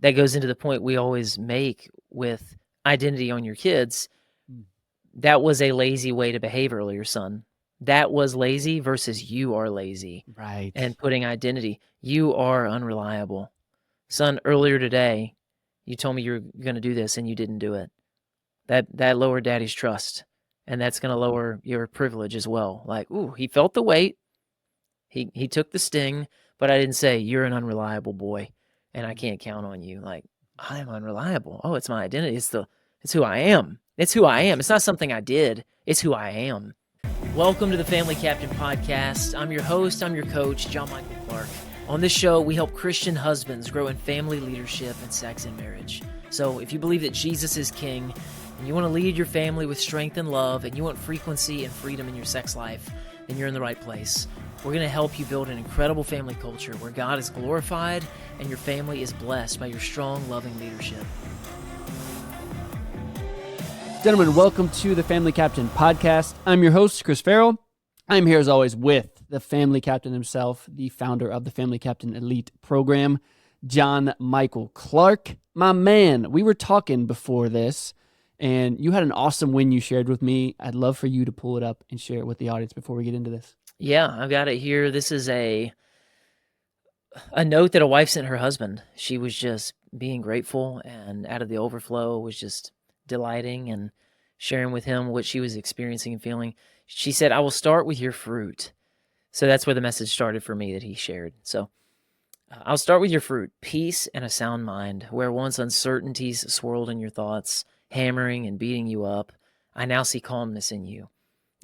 that goes into the point we always make with identity on your kids. Mm. That was a lazy way to behave earlier, son. That was lazy versus you are lazy. Right. And putting identity, you are unreliable. Son, earlier today, you told me you were going to do this and you didn't do it. That lowered daddy's trust, and that's going to lower your privilege as well. Like, ooh, he felt the weight. He took the sting, but I didn't say you're an unreliable boy and I can't count on you. Like, I am unreliable. Oh, it's my identity. It's who I am. It's who I am. It's not something I did. It's who I am. Welcome to the Family Captain Podcast. I'm your host, I'm your coach, John Michael Clark. On this show, we help Christian husbands grow in family leadership and sex and marriage. So if you believe that Jesus is king, and you want to lead your family with strength and love, and you want frequency and freedom in your sex life, then you're in the right place. We're going to help you build an incredible family culture where God is glorified and your family is blessed by your strong, loving leadership. Gentlemen, welcome to the Family Captain Podcast. I'm your host, Chris Farrell. I'm here as always with the Family Captain himself, the founder of the Family Captain Elite program, John Michael Clark. My man, we were talking before this, and you had an awesome win you shared with me. I'd love for you to pull it up and share it with the audience before we get into this. Yeah, I've got it here. This is a note that a wife sent her husband. She was just being grateful and out of the overflow was just delighting and sharing with him what she was experiencing and feeling. She said, I will start with your fruit. So that's where the message started for me that he shared. So I'll start with your fruit, peace and a sound mind, where once uncertainties swirled in your thoughts, hammering and beating you up, I now see calmness in you.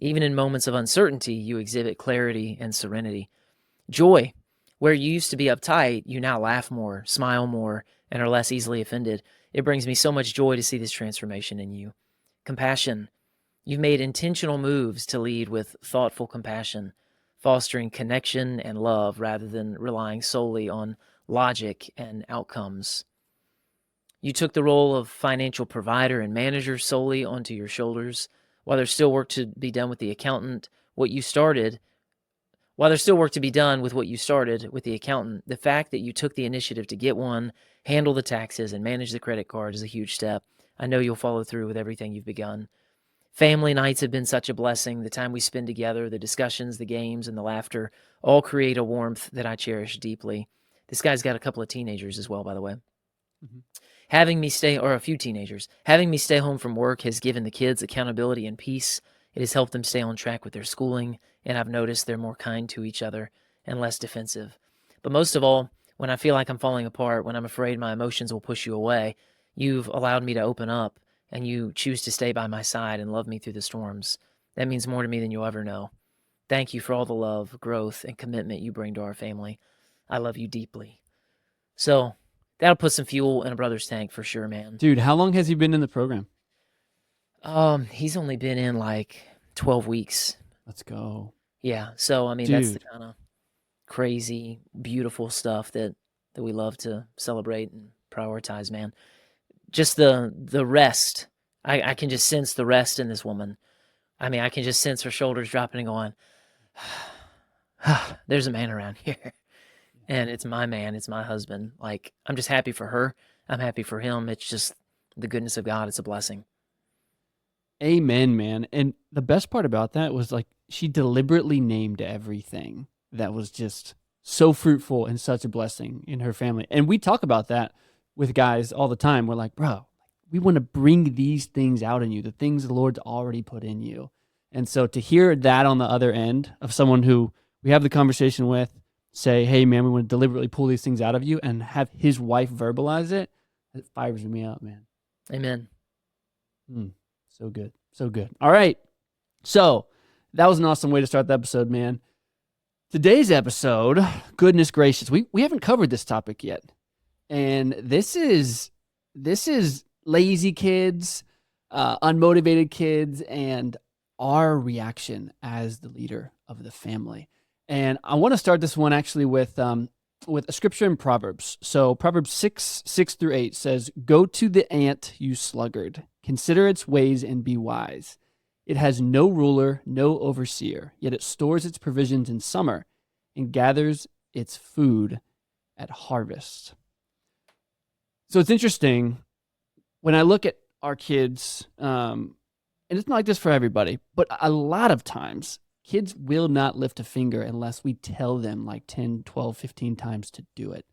Even in moments of uncertainty, you exhibit clarity and serenity. Joy, where you used to be uptight, you now laugh more, smile more, and are less easily offended. It brings me so much joy to see this transformation in you. Compassion, you've made intentional moves to lead with thoughtful compassion, fostering connection and love rather than relying solely on logic and outcomes. You took the role of financial provider and manager solely onto your shoulders. While there's still work to be done with the accountant, the accountant, the fact that you took the initiative to get one, handle the taxes, and manage the credit card is a huge step. I know you'll follow through with everything you've begun. Family nights have been such a blessing. The time we spend together, the discussions, the games, and the laughter all create a warmth that I cherish deeply. This guy's got a couple of teenagers as well, by the way. Mm-hmm. A few teenagers. Having me stay home from work has given the kids accountability and peace. It has helped them stay on track with their schooling, and I've noticed they're more kind to each other and less defensive. But most of all, when I feel like I'm falling apart, when I'm afraid my emotions will push you away, you've allowed me to open up, and you choose to stay by my side and love me through the storms. That means more to me than you'll ever know. Thank you for all the love, growth, and commitment you bring to our family. I love you deeply. So that'll put some fuel in a brother's tank for sure, man. Dude, how long has he been in the program? He's only been in like 12 weeks. Let's go. Yeah, so I mean, Dude. that's the kind of crazy, beautiful stuff that we love to celebrate and prioritize, man. Just the rest. I can just sense the rest in this woman. I mean, I can just sense her shoulders dropping and going, there's a man around here. And it's my man. It's my husband. Like, I'm just happy for her. I'm happy for him. It's just the goodness of God. It's a blessing. Amen, man. And the best part about that was like she deliberately named everything that was just so fruitful and such a blessing in her family. And we talk about that with guys all the time. We're like, bro, we want to bring these things out in you, the things the Lord's already put in you. And so to hear that on the other end of someone who we have the conversation with, say, hey, man, we want to deliberately pull these things out of you, and have his wife verbalize it, it fires me up, man. Amen. So good. So good. All right. So that was an awesome way to start the episode, man. Today's episode, goodness gracious, we haven't covered this topic yet. And this is lazy kids, unmotivated kids, and our reaction as the leader of the family. And I want to start this one actually with a scripture in Proverbs. So Proverbs 6:6-8 says, "Go to the ant, you sluggard. Consider its ways and be wise. It has no ruler, no overseer, yet it stores its provisions in summer and gathers its food at harvest." So it's interesting when I look at our kids, and it's not like this for everybody, but a lot of times kids will not lift a finger unless we tell them like 10, 12, 15 times to do it.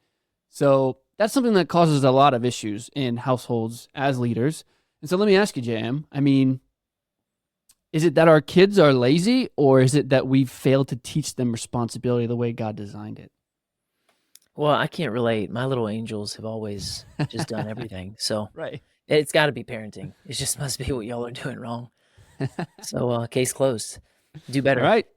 So that's something that causes a lot of issues in households as leaders. And so let me ask you, JM, I mean, is it that our kids are lazy, or is it that we've failed to teach them responsibility the way God designed it? Well, I can't relate. My little angels have always just done everything. So Right. it's got to be parenting. It just must be what y'all are doing wrong. So case closed. Do All better. right.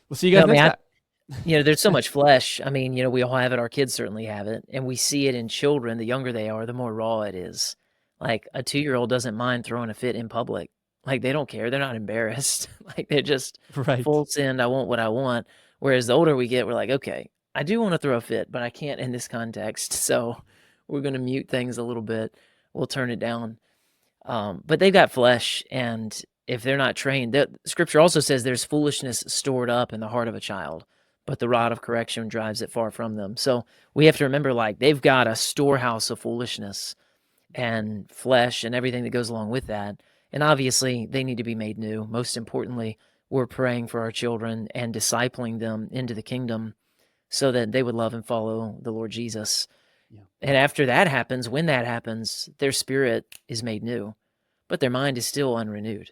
We'll see you No, guys I mean, next time. there's so much flesh. I mean, we all have it. Our kids certainly have it. And we see it in children. The younger they are, the more raw it is. Like a 2-year-old doesn't mind throwing a fit in public. Like they don't care. They're not embarrassed. Like they're just Right. full send. I want what I want. Whereas the older we get, we're like, okay, I do want to throw a fit, but I can't in this context. So we're going to mute things a little bit. We'll turn it down. But they've got flesh, and if they're not trained, the scripture also says there's foolishness stored up in the heart of a child, but the rod of correction drives it far from them. So we have to remember, like, they've got a storehouse of foolishness and flesh and everything that goes along with that. And obviously, they need to be made new. Most importantly, we're praying for our children and discipling them into the kingdom so that they would love and follow the Lord Jesus. Yeah. And after that happens, when that happens, their spirit is made new, but their mind is still unrenewed.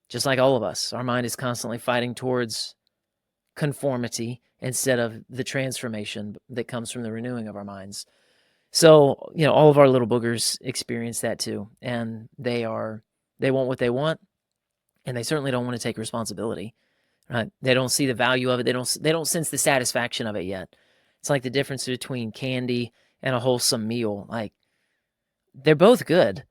Just like all of us, our mind is constantly fighting towards conformity instead of the transformation that comes from the renewing of our minds. So, all of our little boogers experience that too. And they want what they want, and they certainly don't want to take responsibility. Right? They don't see the value of it. They don't sense the satisfaction of it yet. It's like the difference between candy and a wholesome meal. Like they're both good,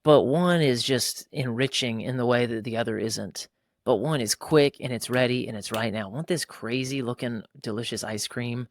but one is just enriching in the way that the other isn't. But one is quick and it's ready and it's right now. I want this crazy looking delicious ice cream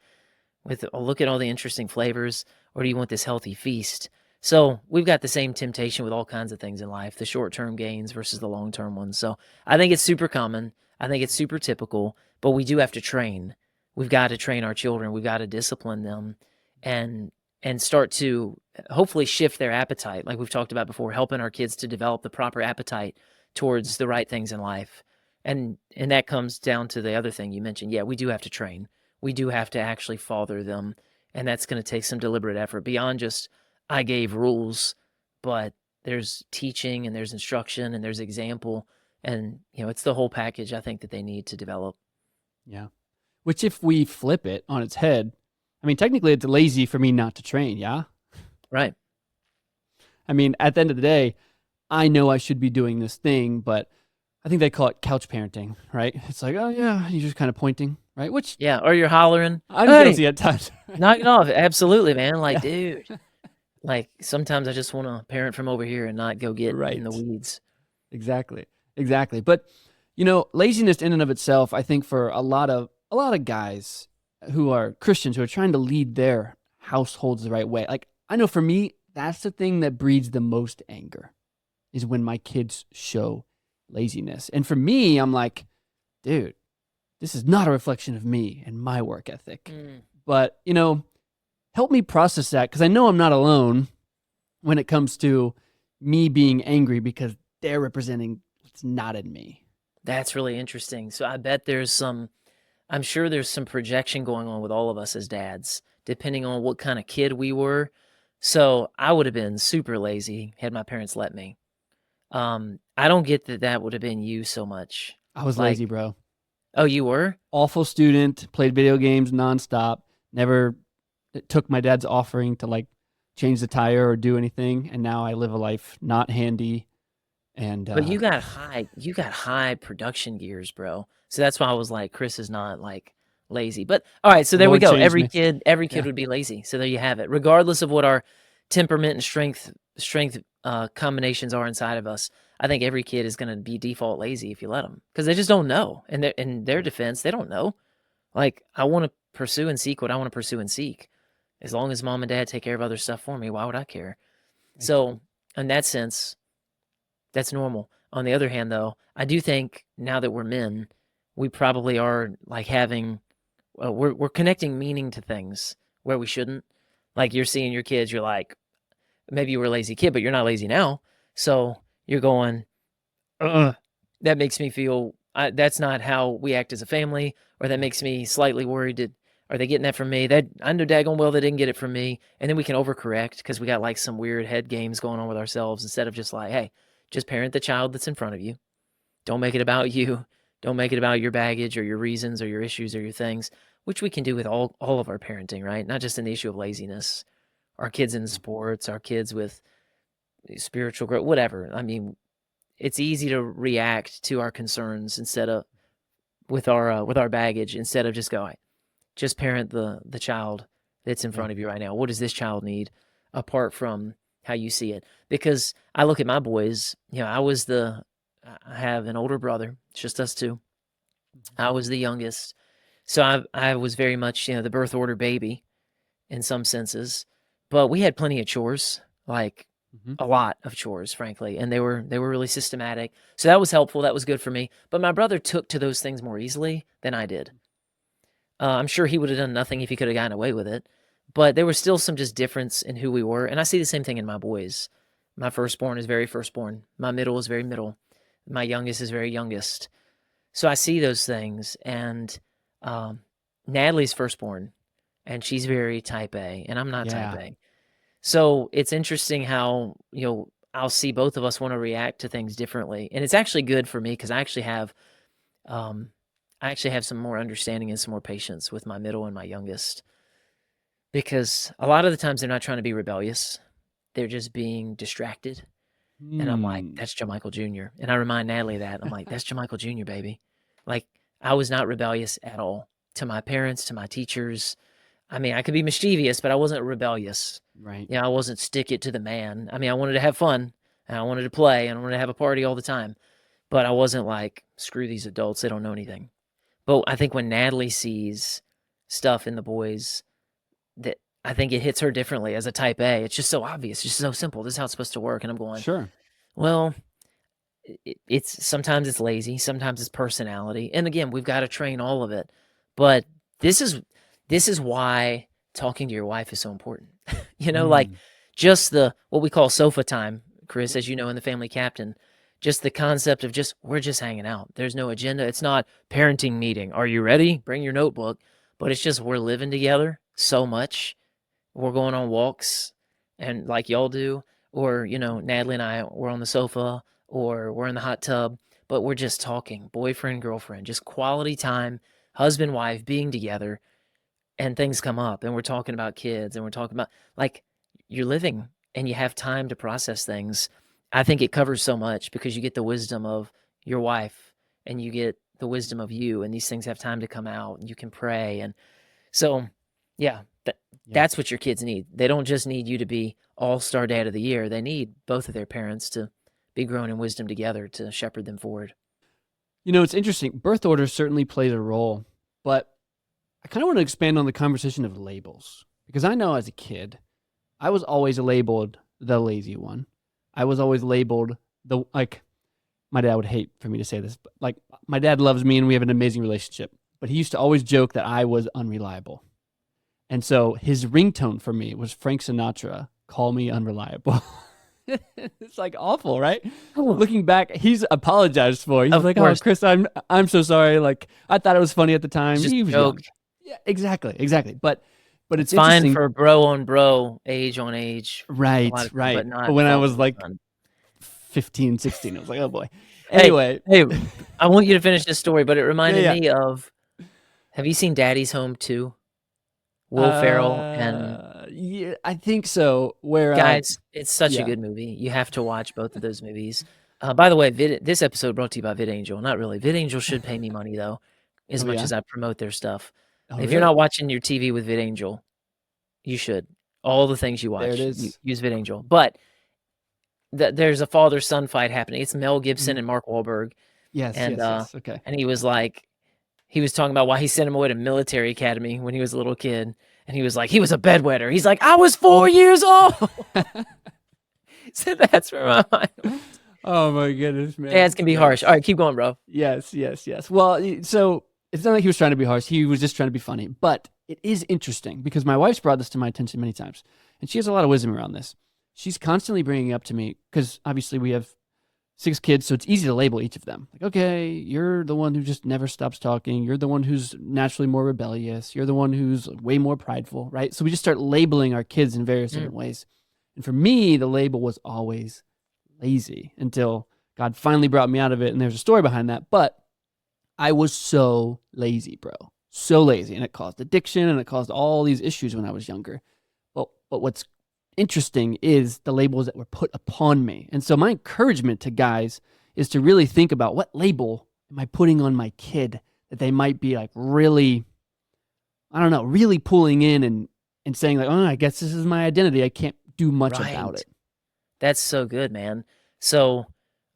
with look at all the interesting flavors, or do you want this healthy feast? So we've got the same temptation with all kinds of things in life, the short-term gains versus the long-term ones. So I think it's super common. I think it's super typical, but we do have to train. We've got to train our children. We've got to discipline them and start to hopefully shift their appetite, like we've talked about before, helping our kids to develop the proper appetite towards the right things in life. And that comes down to the other thing you mentioned. Yeah, we do have to train. We do have to actually father them, and that's going to take some deliberate effort beyond just I gave rules, but there's teaching and there's instruction and there's example, and it's the whole package I think that they need to develop. Yeah. Which, if we flip it on its head, I mean, technically it's lazy for me not to train, yeah? Right. I mean, at the end of the day, I know I should be doing this thing, but I think they call it couch parenting, right? It's like, oh, yeah, you're just kind of pointing, right? Which Yeah, or you're hollering, I'm "Hey, guilty at times. knock it off." Absolutely, man. Like, Yeah. dude, like sometimes I just want to parent from over here and not go get in the Right. weeds. Exactly. Exactly. But laziness in and of itself, I think for a lot of guys who are Christians who are trying to lead their households the right way. Like, I know for me, that's the thing that breeds the most anger is when my kids show laziness. And for me, I'm like, dude, this is not a reflection of me and my work ethic. Mm. But, help me process that, because I know I'm not alone when it comes to me being angry because they're representing what's not in me. That's really interesting. So I bet I'm sure there's some projection going on with all of us as dads, depending on what kind of kid we were. So I would have been super lazy had my parents let me. I don't get that would have been you so much. I was Like, lazy, bro. oh, you were? Awful student, played video games nonstop, never took my dad's offering to like change the tire or do anything, and now I live a life not handy. And But you got high production gears, bro. So that's why I was like, Chris is not like lazy. But all right, so the there we Lord go. changed me. Every kid Yeah. would be lazy. So there you have it. Regardless of what our temperament and strength combinations are inside of us, I think every kid is going to be default lazy if you let them, because they just don't know. And in their defense, they don't know. Like, I want to pursue and seek what I want to pursue and seek. As long as mom and dad take care of other stuff for me, why would I care? So in that sense, that's normal. On the other hand, though, I do think now that we're men, we probably are like having, we're connecting meaning to things where we shouldn't. Like you're seeing your kids, you're like, maybe you were a lazy kid, but you're not lazy now. So you're going, ugh, that makes me feel that's not how we act as a family, or that makes me slightly worried. Are they getting that from me? That I know daggone well they didn't get it from me. And then we can overcorrect because we got like some weird head games going on with ourselves instead of just like, hey, just parent the child that's in front of you. Don't make it about you. Don't make it about your baggage or your reasons or your issues or your things, which we can do with all of our parenting, right? Not just an issue of laziness. Our kids in sports, our kids with spiritual growth, whatever. I mean, it's easy to react to our concerns instead of with our baggage instead of just going, just parent the child that's in Yeah. front of you right now. What does this child need apart from how you see it? Because I look at my boys, I have an older brother, it's just us two. I was the youngest. So I was very much, the birth order baby in some senses, but we had plenty of chores, like Mhm. a lot of chores, frankly, and they were really systematic. So that was helpful. That was good for me. But my brother took to those things more easily than I did. I'm sure he would have done nothing if he could have gotten away with it, but there was still some just difference in who we were. And I see the same thing in my boys. My firstborn is very firstborn. My middle is very middle. My youngest is very youngest. So I see those things. And Natalie's firstborn, and she's very type A, and I'm not type Yeah. A. So it's interesting how, I'll see both of us want to react to things differently. And it's actually good for me because um, I actually have some more understanding and some more patience with my middle and my youngest. Because a lot of the times they're not trying to be rebellious. They're just being distracted. And I'm like, Hmm. that's Jamichael Jr. And I remind Natalie that. I'm like, that's Jamichael Jr., baby. Like, I was not rebellious at all to my parents, to my teachers. I mean, I could be mischievous, but I wasn't rebellious. Right. I wasn't stick it to the man. I mean, I wanted to have fun, and I wanted to play, and I wanted to have a party all the time. But I wasn't like, screw these adults, they don't know anything. But I think when Natalie sees stuff in the boys, that I think it hits her differently as a type A. It's just so obvious, just so simple. This is how it's supposed to work. And I'm going, Sure. well, it's sometimes it's lazy, sometimes it's personality. And again, we've got to train all of it. But this is why talking to your wife is so important. Like Mm. just the what we call sofa time, Chris, as you know, in the Family Captain, just the concept of we're just hanging out. There's no agenda. It's not parenting meeting. Are you ready? Bring your notebook. But it's just we're living together so much. We're going on walks and like y'all do, or Natalie and I we're on the sofa or we're in the hot tub, but we're just talking, boyfriend, girlfriend, just quality time, husband, wife being together, and things come up and we're talking about kids and we're talking about like you're living and you have time to process things. I think it covers so much because you get the wisdom of your wife and you get the wisdom of you, and these things have time to come out and you can pray. And so, yeah, Yeah. that's what your kids need. They don't just need you to be all-star dad of the year. They need both of their parents to be grown in wisdom together to shepherd them forward. It's interesting. Birth order certainly plays a role, but I kind of want to expand on the conversation of labels because I know as a kid, I was always labeled the lazy one. I was always labeled my dad would hate for me to say this, but like my dad loves me and we have an amazing relationship, but he used to always joke that I was unreliable. And so his ringtone for me was Frank Sinatra, "Call Me Unreliable." It's like awful, right? Looking back, he's apologized for. He's Of like, "Oh, course, Chris, I'm so sorry. Like I thought it was funny at the time." it's just He a was joke. young. Yeah, exactly. But it's It's fine interesting. for bro on bro, age on age, a lot Right, of things, right. but But not when I father was and like son. 15, 16, I was like, "Oh boy." Hey, Anyway, hey, I want you to finish this story, but it yeah, reminded yeah. me of, have you seen Daddy's Home 2? Will Ferrell and Yeah, I think so. Where guys, it's such a yeah. good movie. You have to watch both of those movies. By the way, this episode brought to you by VidAngel. Not really. VidAngel should pay me money though, as Oh much yeah. as I promote their stuff. Oh If you're really? not watching your TV with VidAngel, you should. All the things you There it watch, is. use VidAngel. But there's a father-son fight happening. It's Mel Gibson Mhm. and Mark Wahlberg, Yes, and yes, yes. Okay. he was like, he was talking about why he sent him away to military academy when he was a little kid, and he was like, he was a bedwetter. He's like, I was 4 years old. So that's where my mind went. Oh my goodness, Dads man. can be harsh. All Yes. right, keep going, bro. Yes. Well, so it's not like he was trying to be harsh. He was just trying to be funny. But it is interesting because my wife's brought this to my attention many times, and she has a lot of wisdom around this. she's constantly bringing up to me, because obviously we have 6 kids, so it's easy to label each of them. Like, okay, you're the one who just never stops talking. You're the one who's naturally more rebellious. You're the one who's way more prideful, right? So we just start labeling our kids in various Mm, different ways. And for me, the label was always lazy until God finally brought me out of it. And there's a story behind that. But I was so lazy, bro. So lazy. And it caused addiction and it caused all these issues when I was younger. But what's interesting is the labels that were put upon me. And so my encouragement to guys is to really think about, what label am I putting on my kid that they might be like really, I don't know, really pulling in and saying like, oh, I guess this is my identity. I can't do much about right. it. That's so good, man. So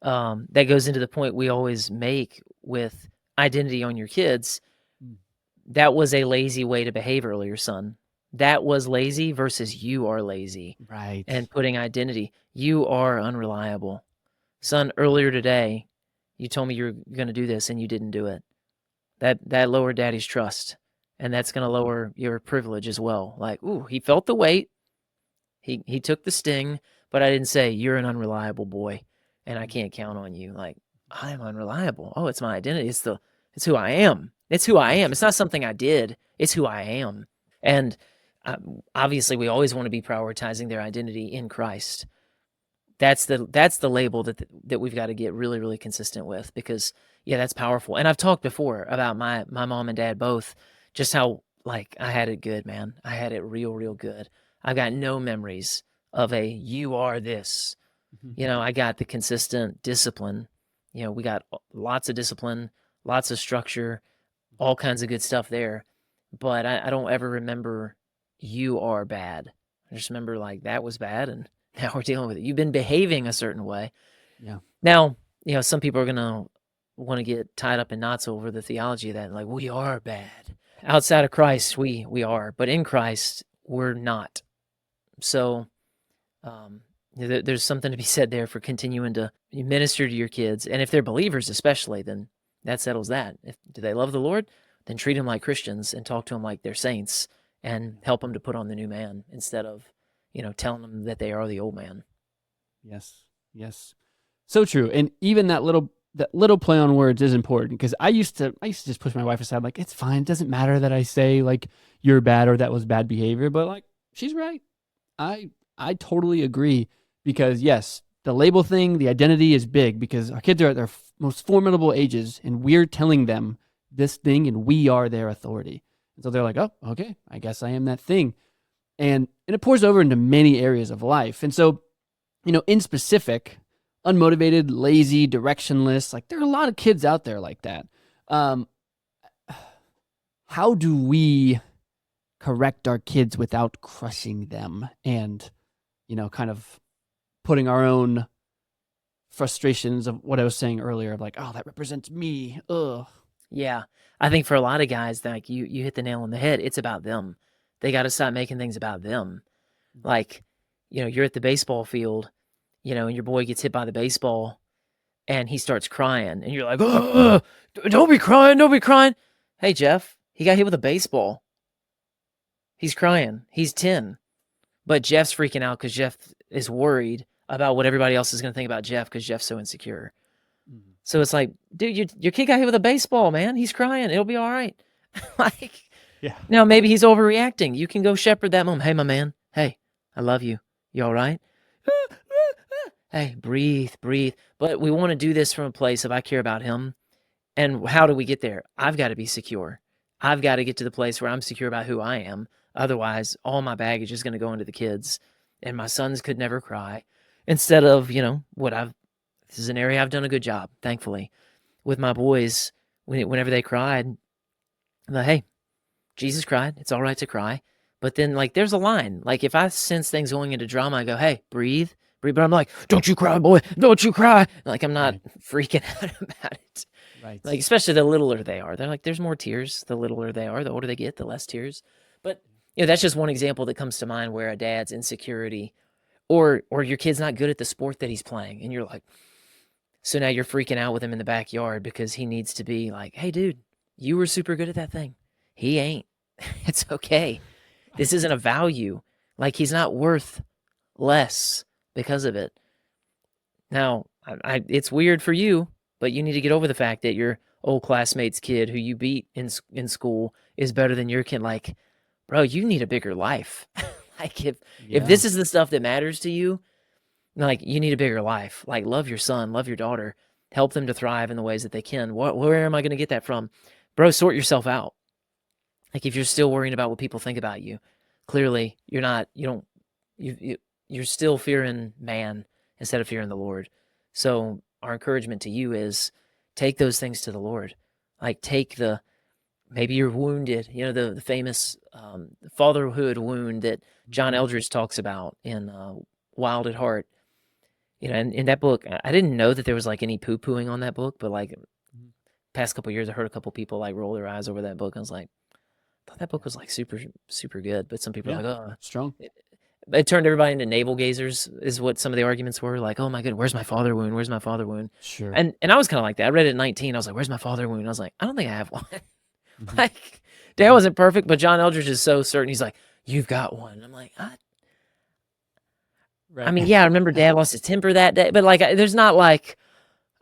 that goes into the point we always make with identity on your kids. Mm. That was a lazy way to behave earlier, son. That was lazy versus you are lazy Right. and putting identity. You are unreliable. Son, earlier today, you told me you were going to do this and you didn't do it. That lowered daddy's trust, and that's going to lower your privilege as well. Like, ooh, he felt the weight. He took the sting, but I didn't say you're an unreliable boy and I can't count on you. Like, I'm unreliable. Oh, it's my identity. It's who I am. It's who I am. It's not something I did. It's who I am. And obviously, we always want to be prioritizing their identity in Christ. That's the label that we've got to get really, really consistent with, because yeah, that's powerful. And I've talked before about my mom and dad both, just how like I had it good, man. I had it real, real good. I've got no memories of a you are this. I got the consistent discipline. We got lots of discipline, lots of structure, all kinds of good stuff there. But I don't ever remember you are bad. I just remember like that was bad and now we're dealing with it. You've been behaving a certain way. Yeah. Now, some people are going to want to get tied up in knots over the theology of that. Like, we are bad. Outside of Christ, we are. But in Christ, we're not. So there's something to be said there for continuing to minister to your kids. And if they're believers especially, then that settles that. Do they love the Lord? Then treat them like Christians and talk to them like they're saints and help them to put on the new man instead of, telling them that they are the old man. Yes. Yes. So true. And even that little play on words is important, because I used to just push my wife aside, like, it's fine. It doesn't matter that I say like you're bad or that was bad behavior, but like, she's right. I totally agree, because yes, the label thing, the identity is big, because our kids are at their most formidable ages and we're telling them this thing and we are their authority. And so they're like, oh, okay, I guess I am that thing. And it pours over into many areas of life. And so, in specific, unmotivated, lazy, directionless, like there are a lot of kids out there like that. Um, how do we correct our kids without crushing them and, kind of putting our own frustrations of what I was saying earlier of like, oh, that represents me. Ugh. Yeah. I think for a lot of guys, like you hit the nail on the head. It's about them. They got to stop making things about them. Like, you're at the baseball field, and your boy gets hit by the baseball and he starts crying and you're like, "Ugh, don't be crying. Don't be crying." Hey, Jeff, he got hit with a baseball. He's crying. He's 10. But Jeff's freaking out because Jeff is worried about what everybody else is going to think about Jeff because Jeff's so insecure. Mhm. So it's like, dude, your kid got hit with a baseball, man. He's crying. It'll be all right. Like, Yeah. now maybe he's overreacting. You can go shepherd that moment. Hey, my man. Hey, I love you. You all right? Hey, breathe, breathe. But we want to do this from a place of I care about him. And how do we get there? I've got to be secure. I've got to get to the place where I'm secure about who I am. Otherwise, all my baggage is going to go into the kids. And my sons could never cry. Instead of, this is an area I've done a good job, thankfully, with my boys. Whenever they cried, I'm like, hey, Jesus cried. It's all right to cry. But then, like, there's a line. Like, if I sense things going into drama, I go, hey, breathe, breathe. But I'm like, don't you cry, boy. Don't you cry. Like, I'm not Right. freaking out about it. Right. Like, especially the littler they are. They're like, there's more tears the littler they are. The older they get, the less tears. But, that's just one example that comes to mind where a dad's insecurity or your kid's not good at the sport that he's playing. And you're like, so now you're freaking out with him in the backyard because he needs to be like, hey, dude, you were super good at that thing. He ain't. It's okay. This isn't a value. Like, he's not worth less because of it. Now, it's weird for you, but you need to get over the fact that your old classmate's kid who you beat in school is better than your kid. Like, bro, you need a bigger life. Like, if this is the stuff that matters to you, like, you need a bigger life. Like, love your son, love your daughter, help them to thrive in the ways that they can. Where am I going to get that from? Bro, sort yourself out. Like, if you're still worrying about what people think about you, clearly you're still fearing man instead of fearing the Lord. So our encouragement to you is take those things to the Lord. Like, maybe you're wounded, the famous fatherhood wound that John Eldredge talks about in Wild at Heart. And in that book, I didn't know that there was like any poo-pooing on that book, but like past couple of years, I heard a couple people like roll their eyes over that book. I was like, I thought that book was like super, super good. But some people are like, oh, strong. It turned everybody into navel gazers, is what some of the arguments were. Like, oh my goodness, where's my father wound? Where's my father wound? Sure. And I was kind of like that. I read it at 19. I was like, where's my father wound? I was like, I don't think I have one. Like, Dad wasn't perfect, but John Eldredge is so certain. He's like, you've got one. And I'm like, I mean, yeah, I remember Dad lost his temper that day, but like, there's not like,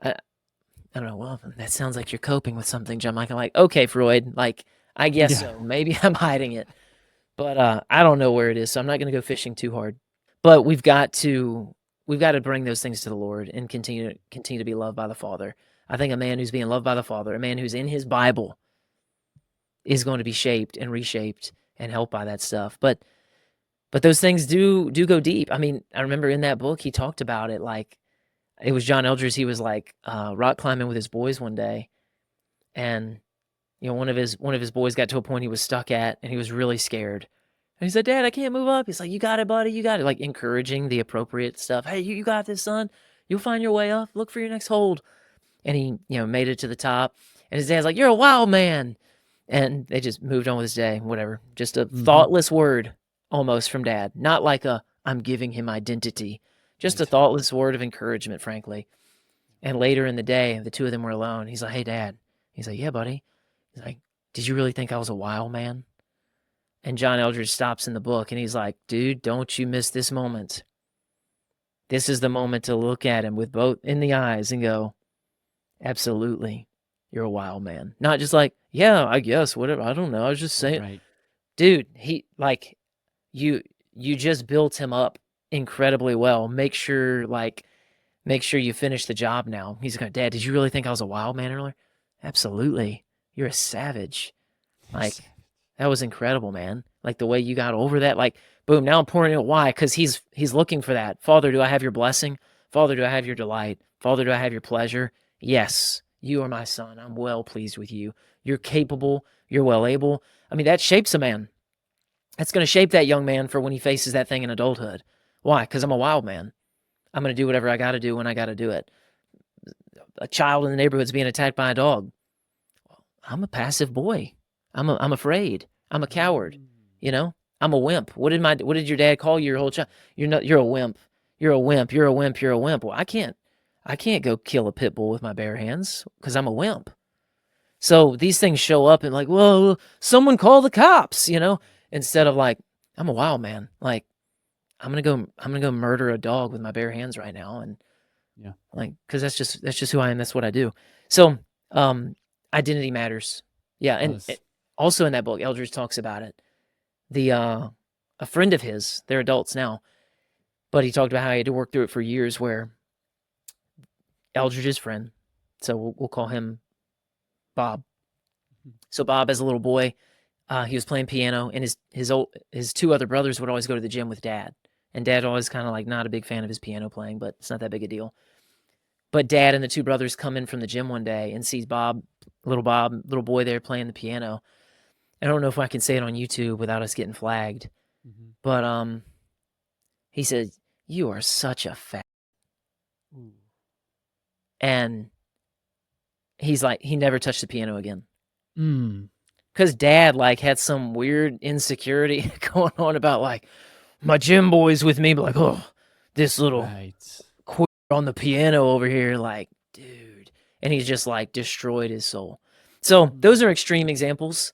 I don't know. Well, that sounds like you're coping with something, John Michael. Like, okay, Freud. Like, I guess so. Maybe I'm hiding it, but I don't know where it is, so I'm not going to go fishing too hard. But we've got to bring those things to the Lord and continue to be loved by the Father. I think a man who's being loved by the Father, a man who's in his Bible, is going to be shaped and reshaped and helped by that stuff. But those things do go deep. I mean, I remember in that book he talked about it. Like, it was John Eldredge. He was like rock climbing with his boys one day, and one of his boys got to a point he was stuck at, and he was really scared. And he said, Dad, I can't move up. He's like, you got it, buddy. You got it. Like, encouraging the appropriate stuff. Hey, you got this, son. You'll find your way up. Look for your next hold. And he, made it to the top. And his dad's like, you're a wild man. And they just moved on with his day, whatever. Just a thoughtless word almost from Dad. Not like I'm giving him identity. Just a thoughtless word of encouragement, frankly. And later in the day, the two of them were alone. He's like, hey, Dad. He's like, yeah, buddy. He's like, did you really think I was a wild man? And John Eldredge stops in the book and he's like, dude, don't you miss this moment. This is the moment to look at him with both in the eyes and go, absolutely, you're a wild man. Not just like, yeah, I guess, whatever. I don't know. I was just saying. Right. Dude, you just built him up incredibly well. Make sure you finish the job now. He's like, Dad, did you really think I was a wild man earlier? Absolutely. You're a savage. Like, that was incredible, man. Like, the way you got over that, like, boom, now I'm pouring it. Why? Because he's looking for that. Father, do I have your blessing? Father, do I have your delight? Father, do I have your pleasure? Yes, you are my son. I'm well pleased with you. You're capable. You're well able. I mean, that shapes a man. That's going to shape that young man for when he faces that thing in adulthood. Why? Because I'm a wild man. I'm going to do whatever I got to do when I got to do it. A child in the neighborhood's being attacked by a dog. I'm a passive boy. I'm afraid. I'm a coward. I'm a wimp. What did your dad call you your whole child? You're a wimp. You're a wimp. You're a wimp. You're a wimp. Well, I can't go kill a pit bull with my bare hands because I'm a wimp. So these things show up and like, whoa, someone call the cops, instead of like, I'm a wild man. Like, I'm gonna go murder a dog with my bare hands right now. And like, cause that's just who I am. That's what I do. So, identity matters. Yeah. And also in that book, Eldredge talks about it. A friend of his, they're adults now, but he talked about how he had to work through it for years where Eldredge's friend, so we'll call him Bob. So Bob, as a little boy, he was playing piano, and his two other brothers would always go to the gym with Dad. And Dad always kind of like not a big fan of his piano playing, but it's not that big a deal. But Dad and the two brothers come in from the gym one day and sees little boy there playing the piano. I don't know if I can say it on YouTube without us getting flagged, but he said, "You are such a fat." And he's like, he never touched the piano again. Because Dad like had some weird insecurity going on about like, my gym boys with me, but like, oh, this little queer on the piano over here, like, dude. And he's just like destroyed his soul. So those are extreme examples,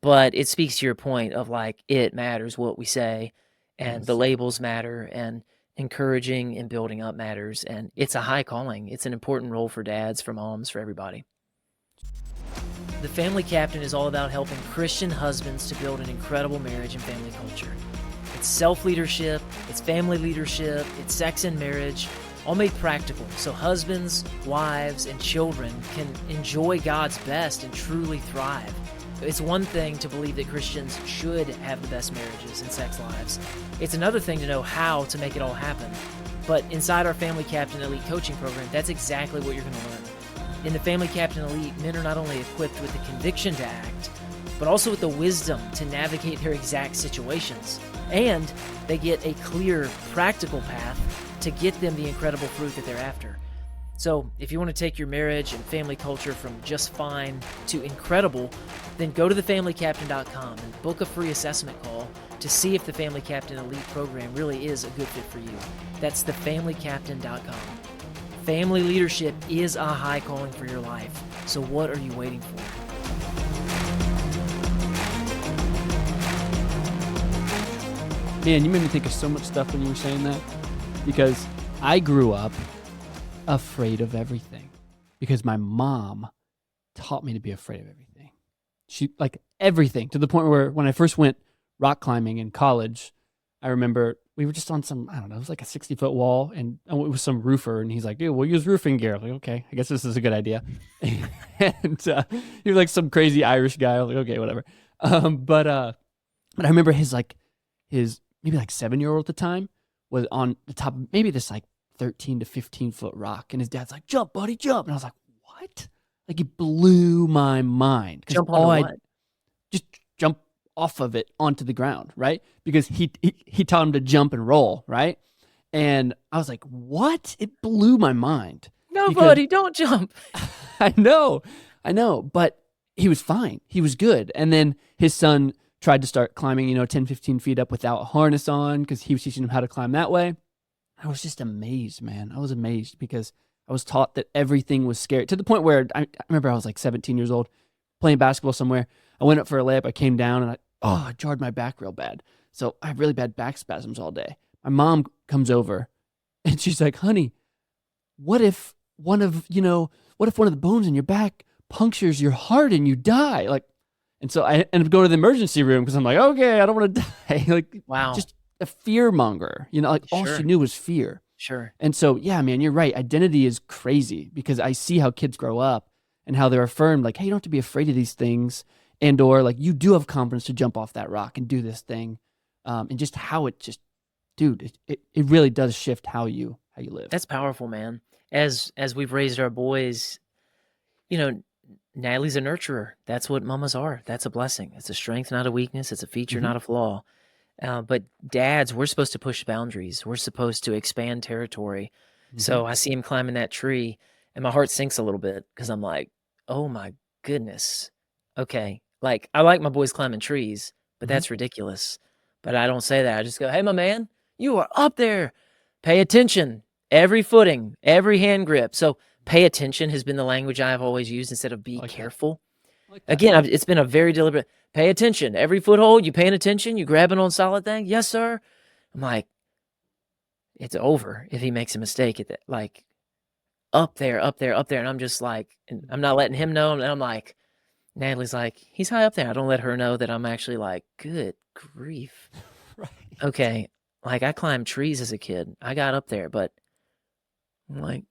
but it speaks to your point of like, it matters what we say, and the labels matter, and encouraging and building up matters, and it's a high calling. It's an important role for dads, for moms, for everybody. The Family Captain is all about helping Christian husbands to build an incredible marriage and family culture. It's self-leadership, it's family leadership, it's sex and marriage, all made practical so husbands, wives, and children can enjoy God's best and truly thrive. It's one thing to believe that Christians should have the best marriages and sex lives. It's another thing to know how to make it all happen. But inside our Family Captain Elite coaching program, that's exactly what you're going to learn. In the Family Captain Elite, men are not only equipped with the conviction to act, but also with the wisdom to navigate their exact situations. And they get a clear, practical path to get them the incredible fruit that they're after. So if you want to take your marriage and family culture from just fine to incredible, then go to thefamilycaptain.com and book a free assessment call to see if the Family Captain Elite program really is a good fit for you. That's thefamilycaptain.com. Family leadership is a high calling for your life. So what are you waiting for? Man, you made me think of so much stuff when you were saying that, because I grew up afraid of everything because my mom taught me to be afraid of everything. She, like, everything, to the point where when I first went rock climbing in college, I remember we were just on some, I don't know, it was like a 60-foot wall, and it was some roofer, and he's like, dude, we'll use roofing gear. I'm like, okay, I guess this is a good idea. And he was like some crazy Irish guy. I was like, okay, whatever. But I remember his maybe like 7-year-old at the time was on the top of maybe this like 13 to 15 foot rock, and his dad's like, jump, buddy, jump. And I was like, what? Like, it blew my mind. Jump onto what? Just jump off of it onto the ground, right? Because he taught him to jump and roll, right? And I was like, what? It blew my mind. No, buddy, don't jump. I know. But he was fine. He was good. And then his son tried to start climbing, 10, 15 feet up without a harness on, because he was teaching him how to climb that way. I was just amazed, man. I was amazed because I was taught that everything was scary, to the point where I remember I was like 17 years old playing basketball somewhere. I went up for a layup. I came down and I jarred my back real bad. So I have really bad back spasms all day. My mom comes over and she's like, honey, what if one of the bones in your back punctures your heart and you die? And so I ended up going to the emergency room because I'm like, okay, I don't want to die. Like, wow. Just a fear monger, all she knew was fear. Sure. And so, yeah, man, you're right. Identity is crazy because I see how kids grow up and how they're affirmed, like, hey, you don't have to be afraid of these things. And, or like, you do have confidence to jump off that rock and do this thing. And just how it just, dude, it really does shift how you live. That's powerful, man. As we've raised our boys, Natalie's a nurturer. That's what mamas are. That's a blessing. It's a strength, not a weakness. It's a feature, not a flaw. But dads, we're supposed to push boundaries. We're supposed to expand territory. So I see him climbing that tree, and my heart sinks a little bit because I'm like, oh my goodness. Okay. Like, I like my boys climbing trees, but that's ridiculous. But I don't say that. I just go, hey, my man, you are up there. Pay attention. Every footing, every hand grip. So pay attention has been the language I've always used instead of be careful. Again, it's been a very deliberate, pay attention. Every foothold, you paying attention? You grabbing on solid thing? Yes, sir. I'm like, it's over if he makes a mistake at that. Like, up there. And I'm just like, and I'm not letting him know. And I'm like, Natalie's like, he's high up there. I don't let her know that I'm actually like, good grief. Right. Okay. Like, I climbed trees as a kid. I got up there, but I'm like,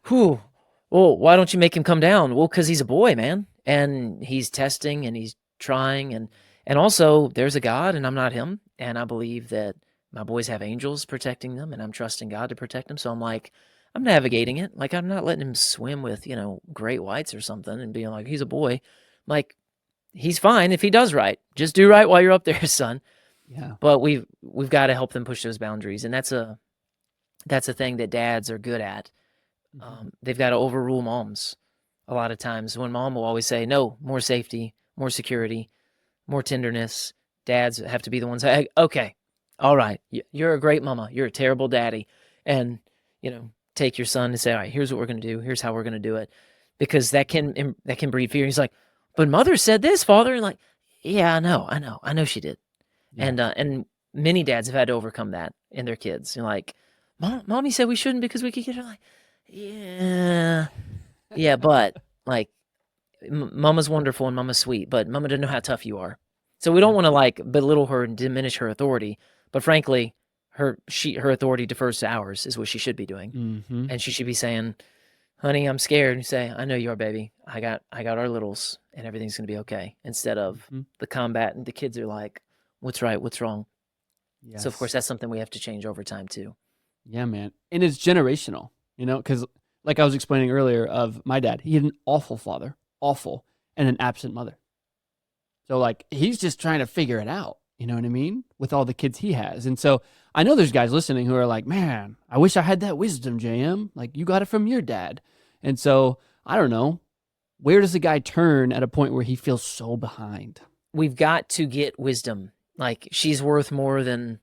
whew. Well, why don't you make him come down? Well, because he's a boy, man. And he's testing and he's trying. And also, there's a God and I'm not him. And I believe that my boys have angels protecting them and I'm trusting God to protect them. So I'm like, I'm navigating it. Like, I'm not letting him swim with, great whites or something and being like, he's a boy. Like, he's fine if he does right. Just do right while you're up there, son. Yeah. But we've got to help them push those boundaries. And that's a thing that dads are good at. They've got to overrule moms a lot of times, when mom will always say, no, more safety, more security, more tenderness. Dads have to be the ones that, hey, okay, all right, you're a great mama. You're a terrible daddy. And, take your son and say, all right, here's what we're going to do. Here's how we're going to do it. Because that can breed fear. He's like, but mother said this, father. And like, yeah, I know she did. Yeah. And many dads have had to overcome that. in their kids. You're like, mommy said we shouldn't because we could get her. Like, yeah, yeah, but like, mama's wonderful and mama's sweet, but mama doesn't know how tough you are. So we don't Yeah. want to like belittle her and diminish her authority. But frankly, her authority defers to ours is what she should be doing, Mm-hmm. and she should be saying, "Honey, I'm scared." And you say, "I know you are, baby. I got our littles, and everything's gonna be okay." Instead of Mm-hmm. the combat, and the kids are like, "What's right? What's wrong?" So of course, Yes. that's something we have to change over time too. Yeah, man. And it's generational, because like I was explaining earlier of my dad, he had an awful father, awful, and an absent mother. So like he's just trying to figure it out, you know what I mean? With all the kids he has. And so I know there's guys listening who are like, man, I wish I had that wisdom, JM. Like you got it from your dad. And so I don't know. Where does the guy turn at a point where he feels so behind? We've got to get wisdom. Like she's worth more than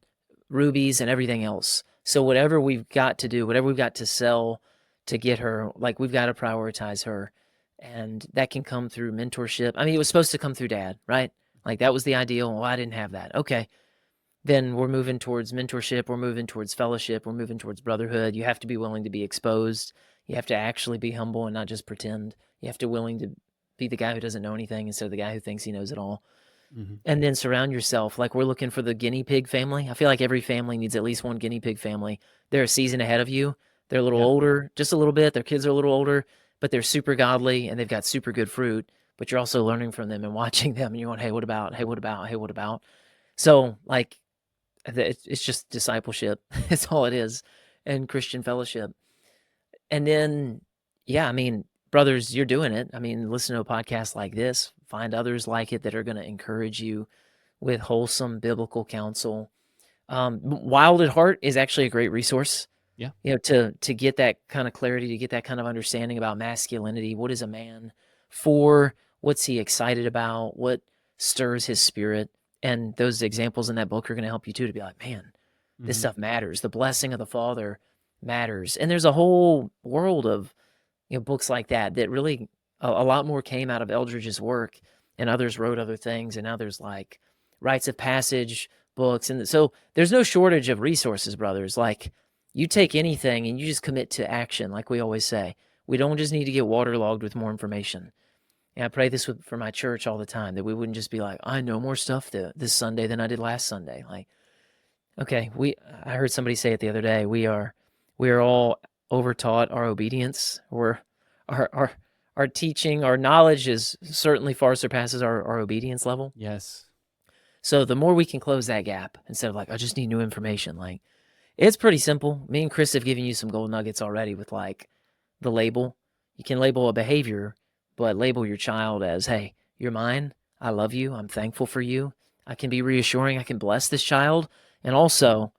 rubies and everything else. So whatever we've got to do, whatever we've got to sell to get her, like we've got to prioritize her. And that can come through mentorship. I mean, it was supposed to come through dad, right? Like that was the ideal. Well, I didn't have that. Okay. Then we're moving towards mentorship. We're moving towards fellowship. We're moving towards brotherhood. You have to be willing to be exposed. You have to actually be humble and not just pretend. You have to willing to be the guy who doesn't know anything instead of the guy who thinks he knows it all. Mm-hmm. And then surround yourself. Like we're looking for the guinea pig family. I feel like every family needs at least one guinea pig family. They're a season ahead of you. They're a little Yeah. older, just a little bit. Their kids are a little older, but they're super godly and they've got super good fruit. But you're also learning from them and watching them. And you're going, hey, what about? Hey, what about? Hey, what about? So like it's just discipleship. It's all it is, and Christian fellowship. And then, yeah, I mean, brothers, you're doing it. I mean, listen to a podcast like this. Find others like it that are going to encourage you with wholesome biblical counsel. Wild at Heart is actually a great resource. Yeah. To get that kind of clarity, to get that kind of understanding about masculinity. What is a man for? What's he excited about? What stirs his spirit? And those examples in that book are going to help you too to be like, man, this Mm-hmm. stuff matters. The blessing of the Father matters. And there's a whole world of books like that that really a lot more came out of Eldridge's work, and others wrote other things, and now there's like rites of passage books, and so there's no shortage of resources, brothers. Like you take anything and you just commit to action, like we always say. We don't just need to get waterlogged with more information. And I pray this for my church all the time, that we wouldn't just be like, I know more stuff this Sunday than I did last Sunday. Like, okay, I heard somebody say it the other day. We are all overtaught our obedience. Our our teaching, our knowledge is certainly far surpasses our obedience level. Yes. So the more we can close that gap instead of like, I just need new information. Like it's pretty simple. Me and Chris have given you some gold nuggets already with like the label. You can label a behavior, but label your child as, hey, you're mine. I love you. I'm thankful for you. I can be reassuring. I can bless this child. And also,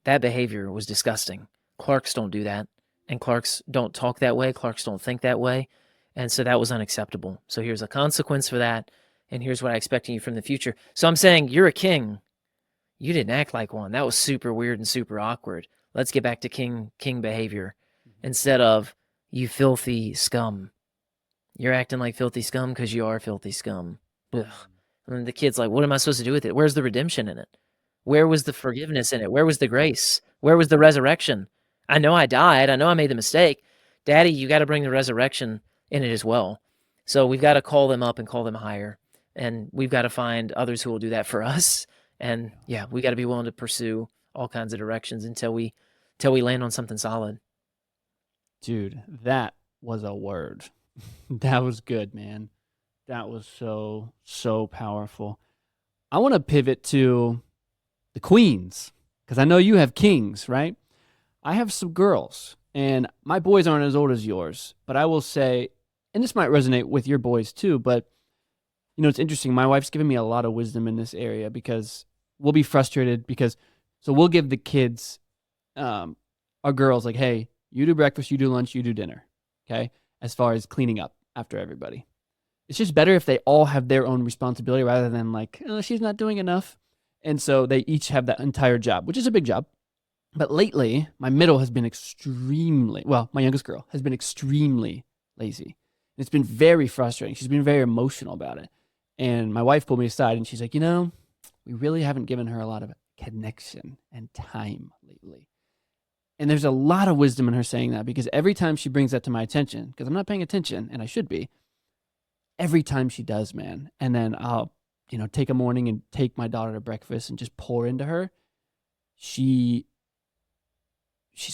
that behavior was disgusting. Clarks don't do that. And Clarks don't talk that way. Clarks don't think that way. And so that was unacceptable. So here's a consequence for that. And here's what I expect of you from the future. So I'm saying, you're a king. You didn't act like one. That was super weird and super awkward. Let's get back to king behavior instead of, you filthy scum. You're acting like filthy scum because you are filthy scum. Ugh. And the kid's like, what am I supposed to do with it? Where's the redemption in it? Where was the forgiveness in it? Where was the grace? Where was the resurrection? I know I died. I know I made the mistake. Daddy, you got to bring the resurrection in it as well. So we've got to call them up and call them higher. And we've got to find others who will do that for us. And yeah, we got to be willing to pursue all kinds of directions until we land on something solid. Dude, that was a word. That was good, man. That was so powerful. I want to pivot to the queens because I know you have kings, right? I have some girls, and my boys aren't as old as yours, but I will say, and this might resonate with your boys too, but it's interesting. My wife's given me a lot of wisdom in this area because we'll be frustrated so we'll give the kids, our girls, like, hey, you do breakfast, you do lunch, you do dinner, okay? As far as cleaning up after everybody. It's just better if they all have their own responsibility rather than like, oh, she's not doing enough. And so they each have that entire job, which is a big job. But lately, my middle has been my youngest girl has been extremely lazy. And it's been very frustrating. She's been very emotional about it. And my wife pulled me aside and she's like, we really haven't given her a lot of connection and time lately. And there's a lot of wisdom in her saying that, because every time she brings that to my attention, because I'm not paying attention and I should be, every time she does, man. And then I'll, take a morning and take my daughter to breakfast and just pour into her. She's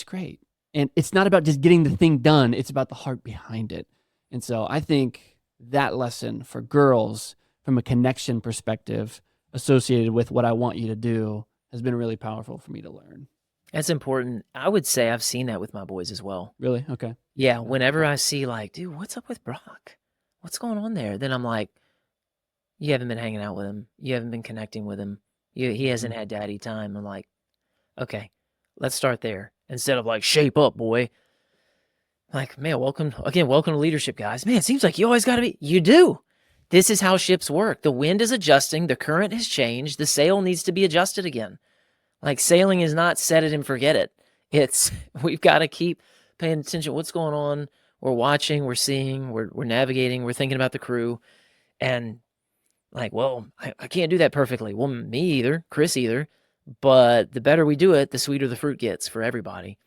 great. And it's not about just getting the thing done. It's about the heart behind it. And so I think that lesson for girls from a connection perspective associated with what I want you to do has been really powerful for me to learn. That's important. I would say I've seen that with my boys as well. Really? Okay. Yeah, whenever I see like, dude, what's up with Brock? What's going on there? Then I'm like, you haven't been hanging out with him. You haven't been connecting with him. He hasn't had daddy time. I'm like, okay, let's start there. Instead of like, shape up, boy. Like, man, welcome to leadership, guys. Man, it seems like you always got to be. You do. This is how ships work. The wind is adjusting. The current has changed. The sail needs to be adjusted again. Like, sailing is not set it and forget it. It's, we've got to keep paying attention to what's going on. We're watching, we're seeing, we're navigating, we're thinking about the crew. And like, well, I can't do that perfectly. Well, me either, Chris either. But the better we do it, the sweeter the fruit gets for everybody.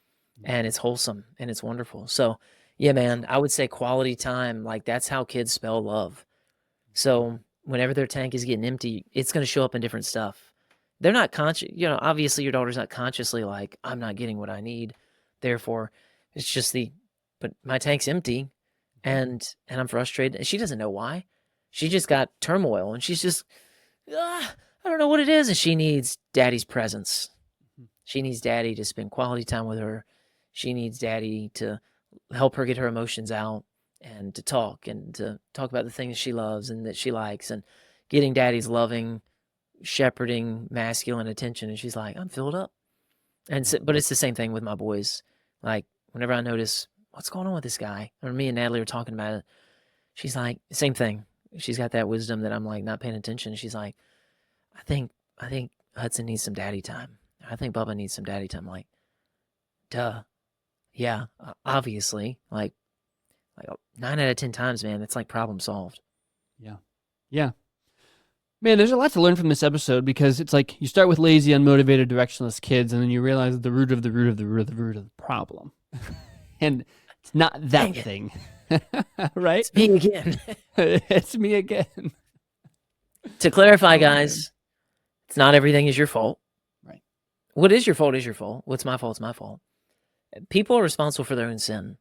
And it's wholesome and it's wonderful. So, yeah, man, I would say quality time. Like, that's how kids spell love. So whenever their tank is getting empty, it's going to show up in different stuff. They're not conscious, obviously your daughter's not consciously like, I'm not getting what I need. Therefore, it's just but my tank's empty and I'm frustrated. And she doesn't know why. She just got turmoil and she's just, I don't know what it is. And she needs daddy's presence. She needs daddy to spend quality time with her. She needs daddy to help her get her emotions out and to talk about the things she loves and that she likes, and getting daddy's loving, shepherding, masculine attention. And she's like, I'm filled up. And so, but it's the same thing with my boys. Like, whenever I notice what's going on with this guy, or me and Natalie are talking about it, she's like, same thing. She's got that wisdom that I'm like not paying attention. She's like, I think Hudson needs some daddy time. I think Bubba needs some daddy time. Like, duh. Yeah, obviously. Like 9 out of 10 times, man, it's like problem solved. Yeah. Yeah. Man, there's a lot to learn from this episode, because it's like you start with lazy, unmotivated, directionless kids, and then you realize the root of the root of the root of the root of the problem. And it's not that thing. Right? It's me again. It's me again. To clarify, guys, it's not everything is your fault. Right. What is your fault is your fault. What's my fault is my fault. People are responsible for their own sin.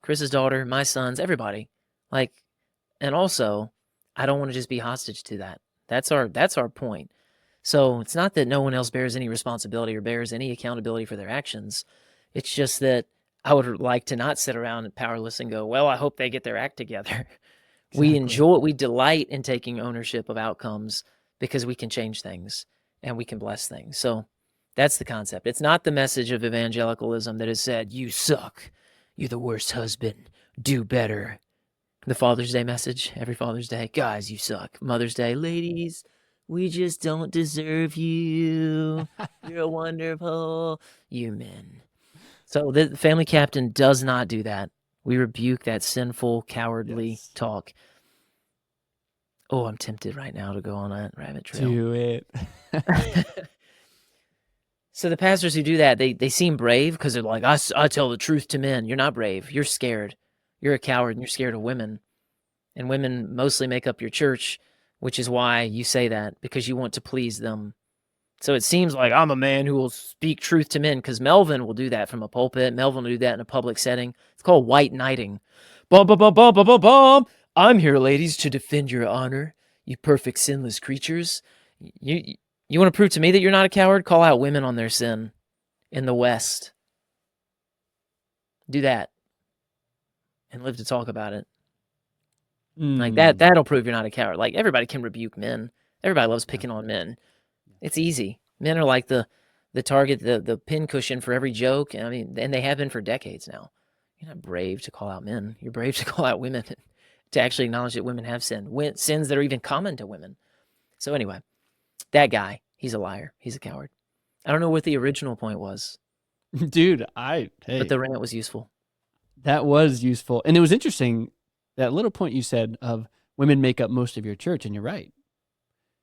Chris's daughter, my sons, everybody. Like, and also, I don't want to just be hostage to that. That's our point. So it's not that no one else bears any responsibility or bears any accountability for their actions. It's just that I would like to not sit around and powerless and go, well, I hope they get their act together. Exactly. We delight in taking ownership of outcomes because we can change things and we can bless things. So that's the concept. It's not the message of evangelicalism that has said, you suck. You're the worst husband. Do better. The Father's Day message, every Father's Day, guys, you suck. Mother's Day, ladies, we just don't deserve you. You're wonderful. You men. So the family captain does not do that. We rebuke that sinful, cowardly talk. Oh, I'm tempted right now to go on that rabbit trail. Do it. So the pastors who do that, they seem brave because they're like, I tell the truth to men. You're not brave. You're scared. You're a coward and you're scared of women. And women mostly make up your church, which is why you say that, because you want to please them. So it seems like I'm a man who will speak truth to men, because Melvin will do that from a pulpit. Melvin will do that in a public setting. It's called white knighting. Bum, bum, bum, bum, bum, bum, bum. I'm here, ladies, to defend your honor, you perfect sinless creatures. You want to prove to me that you're not a coward? Call out women on their sin in the West. Do that. And live to talk about it. Like that'll prove you're not a coward. Like, everybody can rebuke men. Everybody loves picking on men. It's easy. Men are like the target, the pincushion for every joke. I mean, and they have been for decades now. You're not brave to call out men. You're brave to call out women, to actually acknowledge that women have sinned, sins that are even common to women. So anyway, that guy, he's a liar. He's a coward. I don't know what the original point was. Dude, but the rant was useful. That was useful. And it was interesting, that little point you said of women make up most of your church, and you're right.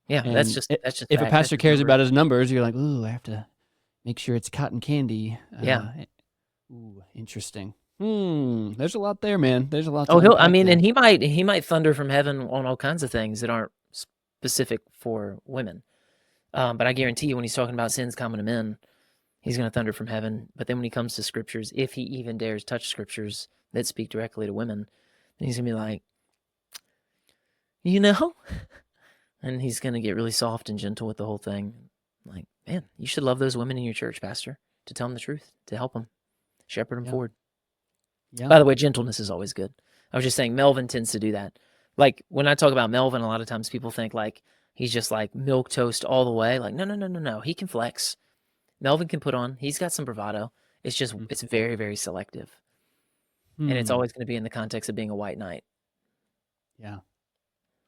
Yeah, that's And just that's just if a fact. That's pastor just cares numbers. about his numbers, you're like, ooh, I have to make sure it's cotton candy. Yeah. Ooh, interesting. There's a lot there, man. There's a lot to Oh, I unpack mean, there. and he might thunder from heaven on all kinds of things that aren't specific for women. But I guarantee you, when he's talking about sins common to men, he's going to thunder from heaven. But then when he comes to scriptures, if he even dares touch scriptures that speak directly to women, then he's going to be like, you know, and he's going to get really soft and gentle with the whole thing. Like, man, you should love those women in your church, pastor, to tell them the truth, to help them, shepherd them Yeah. forward. Yeah. By the way, gentleness is always good. I was just saying Melvin tends to do that. Like, when I talk about Melvin, a lot of times people think like he's just like milk toast all the way. Like, no. He can flex. Melvin can put on. He's got some bravado. It's just, Mhm. it's very, very selective. And it's always going to be in the context of being a white knight. Yeah.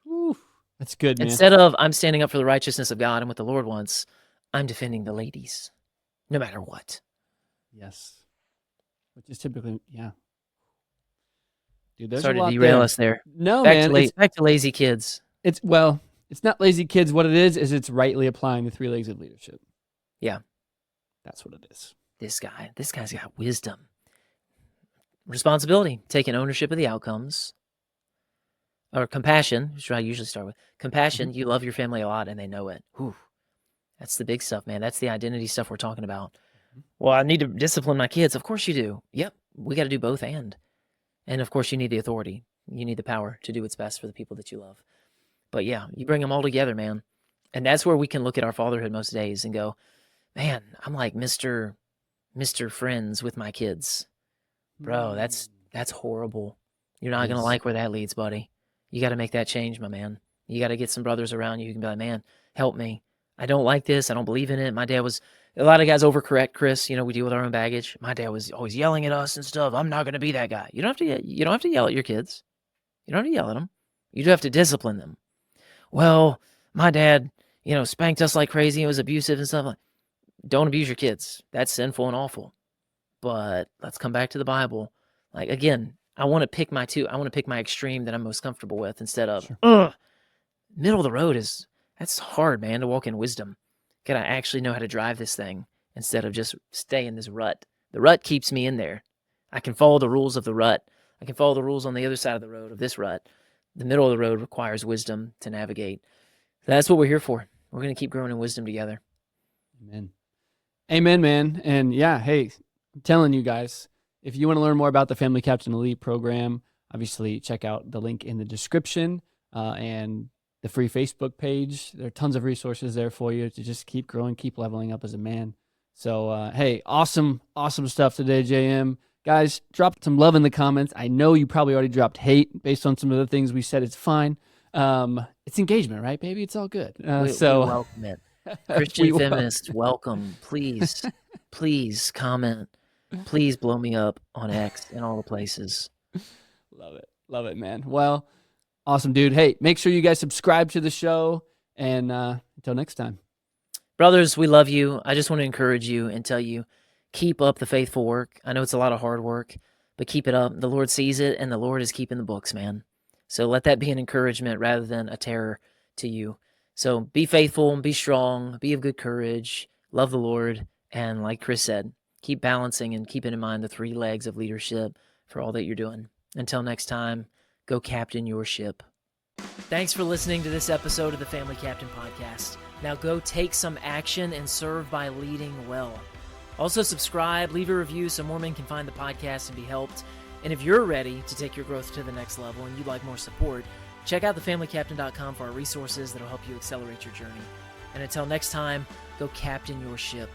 Whew. That's good, man. Instead of, I'm standing up for the righteousness of God and what the Lord wants, I'm defending the ladies, no matter what. Yes. Which is typically, yeah. Dude, there's a Sorry to lot derail there. us there. No, man. Back to lazy kids. It's not lazy kids. What it is it's rightly applying the 3 legs of leadership. Yeah. That's what it is. This guy's got wisdom. Responsibility, taking ownership of the outcomes. Or compassion, which I usually start with. Compassion, you love your family a lot and they know it. Whew. That's the big stuff, man. That's the identity stuff we're talking about. Well, I need to discipline my kids. Of course you do. Yep. We got to do both and. And of course you need the authority. You need the power to do what's best for the people that you love. But yeah, you bring them all together, man. And that's where we can look at our fatherhood most days and go, man, I'm like Mr. Friends with my kids. Bro, that's horrible. You're not going to like where that leads, buddy. You got to make that change, my man. You got to get some brothers around you who can be like, man, help me. I don't like this. I don't believe in it. My dad was, a lot of guys overcorrect, Chris. You know, we deal with our own baggage. My dad was always yelling at us and stuff. I'm not going to be that guy. You don't have to yell at your kids. You don't have to yell at them. You do have to discipline them. Well, my dad, spanked us like crazy. It was abusive and stuff. Like, don't abuse your kids. That's sinful and awful. But let's come back to the Bible. Like, again, I want to pick my extreme that I'm most comfortable with instead of, middle of the road that's hard, man, to walk in wisdom. Gotta actually know how to drive this thing instead of just stay in this rut. The rut keeps me in there. I can follow the rules of the rut. I can follow the rules on the other side of the road of this rut. The middle of the road requires wisdom to navigate. That's what we're here for. We're going to keep growing in wisdom together. Amen, man. And yeah, hey, I'm telling you guys, if you want to learn more about the Family Captain Elite program, obviously check out the link in the description and the free Facebook page. There are tons of resources there for you to just keep growing, keep leveling up as a man. So, hey, awesome stuff today, JM. Guys, drop some love in the comments. I know you probably already dropped hate based on some of the things we said. It's fine. It's engagement, right, baby? It's all good. We welcome it. Christian feminists, welcome. Please comment. Please blow me up on X and all the places. Love it, man. Well, awesome, dude. Hey, make sure you guys subscribe to the show. And until next time. Brothers, we love you. I just want to encourage you and tell you, keep up the faithful work. I know it's a lot of hard work, but keep it up. The Lord sees it, and the Lord is keeping the books, man. So let that be an encouragement rather than a terror to you. So be faithful, be strong, be of good courage, love the Lord, and like Chris said, keep balancing and keeping in mind the 3 legs of leadership for all that you're doing. Until next time, go captain your ship. Thanks for listening to this episode of the Family Captain Podcast. Now go take some action and serve by leading well. Also subscribe, leave a review so more men can find the podcast and be helped. And if you're ready to take your growth to the next level and you'd like more support, check out thefamilycaptain.com for our resources that'll help you accelerate your journey. And until next time, go captain your ship.